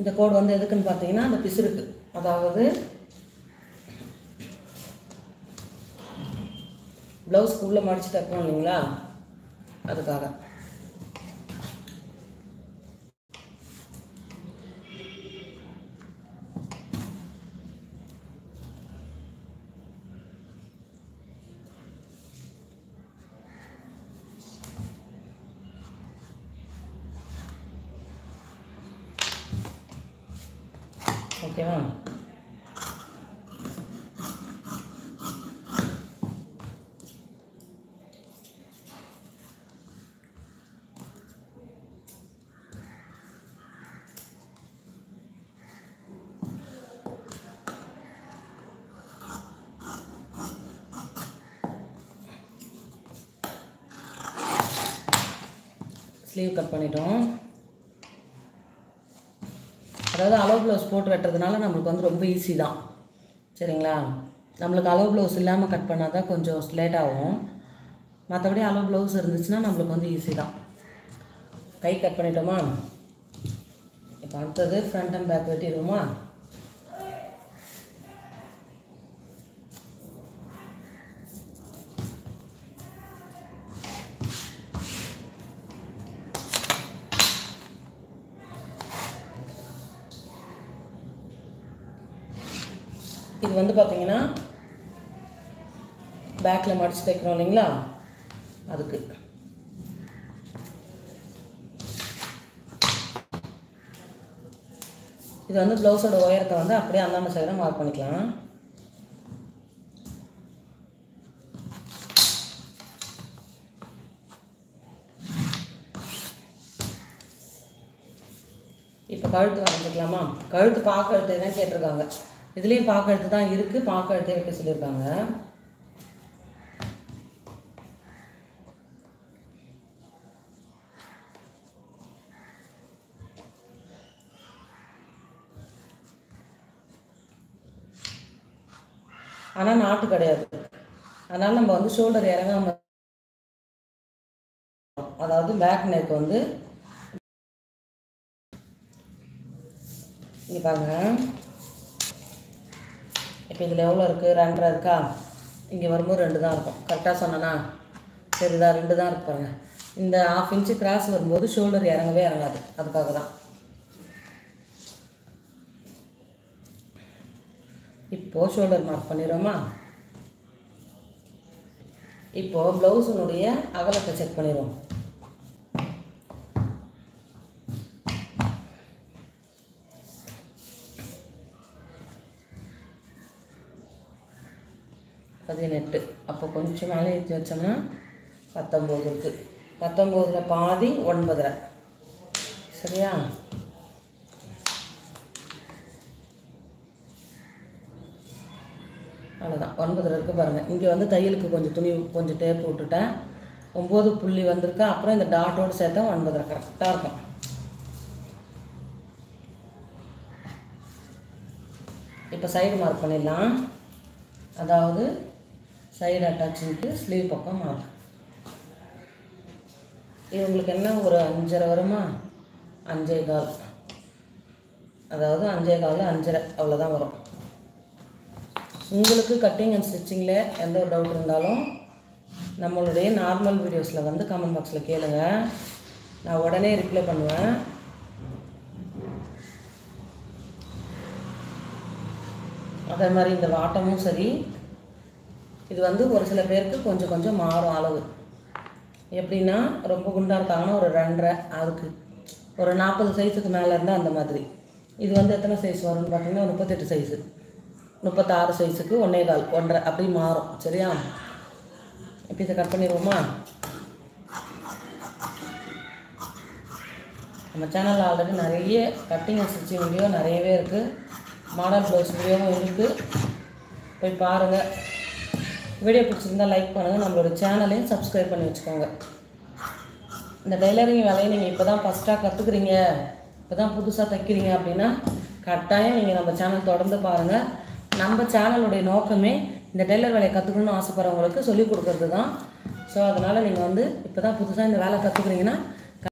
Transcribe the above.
இந்த கோடு வந்து எதுக்குன்னு பார்த்தீங்கன்னா அந்த பிசுருக்கு, அதாவது ப்ளவுஸ்க்கு உள்ளே மடித்து தைக்கணும் இல்லைங்களா, அதுக்காக. ஓகேவா? ஸ்லீவ் கட் பண்ணிட்டோம். அதாவது அளவு ப்ளவுஸ் போட்டு வெட்டுறதுனால நம்மளுக்கு வந்து ரொம்ப ஈஸி தான், சரிங்களா? நம்மளுக்கு அளவு ப்ளவுஸ் இல்லாமல் கட் பண்ணால் தான் கொஞ்சம் லேட் ஆகும். மற்றபடி அளவு ப்ளவுஸ் இருந்துச்சுன்னா நம்மளுக்கு வந்து ஈஸி தான். கை கட் பண்ணிட்டோமா? இப்போ அடுத்தது ஃப்ரண்ட் அண்ட் பேக் வெட்டிடுவோமா? இது வந்து பார்த்தீங்கன்னா பேக்கில் மடித்து தைக்கிறோம் இல்லைங்களா, அதுக்கு. இது வந்து ப்ளவுஸோட உயரத்தை வந்து அப்படியே அந்தாண்ட சைடாக மார்க் பண்ணிக்கலாம். இப்போ கழுத்து வரைஞ்சிக்கலாமா? கழுத்து பாக்க கழுத்து தான் கேட்டிருக்காங்க. இதுலேயும் பாக்க கழுத்து தான் இருக்குது, பாக்க கழுத்தே வைக்க சொல்லியிருக்காங்க. ஆனால் நாட்டு கிடையாது, அதனால் நம்ம வந்து ஷோல்டர் இறங்காம, அதாவது பேக் நெக் வந்து இங்கே பாருங்க. இப்போ இதில் எவ்வளோ இருக்குது? 2.5 இருக்கா? இங்கே வரும்போது 2 தான் இருக்கும். கரெக்டாக சொன்னேன்னா? சரிதா, 2 தான் இருக்கு பாருங்க. இந்த 1/2 இன்ச்சு கிராஸ் வரும்போது ஷோல்டர் இறங்கவே இறங்காது, அதுக்காக தான். இப்போது ஷோல்டர் மார்க் பண்ணிடுவோமா? இப்போது ப்ளவுஸினுடைய அகலத்தை செக் பண்ணிடுவோம். பதினெட்டு. அப்போ கொஞ்சம் மேலே ஏற்றி வச்சோம்னா 19 இருக்குது. 19ல் பாதி 9.5. சரியா? அவ்வளோதான், 9 இருக்குது பாருங்கள். இங்கே வந்து தையலுக்கு கொஞ்சம் துணி கொஞ்சம் டேப் விட்டுட்டேன். 9 புள்ளி வந்திருக்கு. அப்புறம் இந்த டாட்டோடு சேர்த்தா 9.5 கரெக்டாக இருக்கும். இப்போ சைடு மார்க் பண்ணிடலாம். அதாவது சைடு அட்டாச்சிங்க்கு ஸ்லீவ் பக்கம் மார்க். இவங்களுக்கு என்ன ஒரு 5.5 வருமா? 5.25. அதாவது 5.25 5.5 அவ்வளோதான் வரும். உங்களுக்கு கட்டிங் அண்ட் ஸ்டிச்சிங்கில் எந்த ஒரு டவுட் இருந்தாலும் நம்மளுடைய நார்மல் வீடியோஸில் வந்து கமெண்ட் பாக்ஸில் கேளுங்க, நான் உடனே ரிப்ளை பண்ணுவேன். அதே மாதிரி இந்த வாட்டமும் சரி, இது வந்து ஒரு சில பேருக்கு கொஞ்சம் கொஞ்சம் மாறும் அளவு. எப்படின்னா ரொம்ப குண்டாக இருக்காங்கன்னா ஒரு 2.5, அதுக்கு ஒரு 40 சைஸுக்கு மேலே இருந்தால் அந்த மாதிரி. இது வந்து எத்தனை சைஸ் வரும்னு பார்த்தீங்கன்னா 38 சைஸு, 36 சைஸுக்கு 1.25 1.5 அப்படி மாறும். சரியா? இப்போ இதை கட் பண்ணிடுவோமா? நம்ம சேனலில் ஆல்ரெடி நிறைய கட்டிங் அண்ட் ஸ்டிச்சிங் வீடியோ நிறையவே இருக்குது, மாடல் ப்ளவுஸ் வீடியோவும் இருக்குது, போய் பாருங்கள். வீடியோ பிடிச்சிருந்தால் லைக் பண்ணுங்கள், நம்மளோட சேனலையும் சப்ஸ்கிரைப் பண்ணி வச்சுக்கோங்க. இந்த டெய்லரிங் வேலையை நீங்கள் இப்போ தான் ஃபஸ்ட்டாக கற்றுக்குறீங்க, இப்போ தான் புதுசாக தைக்கிறீங்க அப்படின்னா கட்டாயம் நீங்கள் நம்ம சேனல் தொடர்ந்து பாருங்கள். நம்ம சேனலுடைய நோக்கமே இந்த டெய்லர் வேலையை கற்றுக்கணும்னு ஆசைப்படுறவங்களுக்கு சொல்லிக் கொடுக்குறது தான். ஸோ அதனால் நீங்கள் வந்து இப்போ தான் புதுசாக இந்த வேலை கற்றுக்குறீங்கன்னா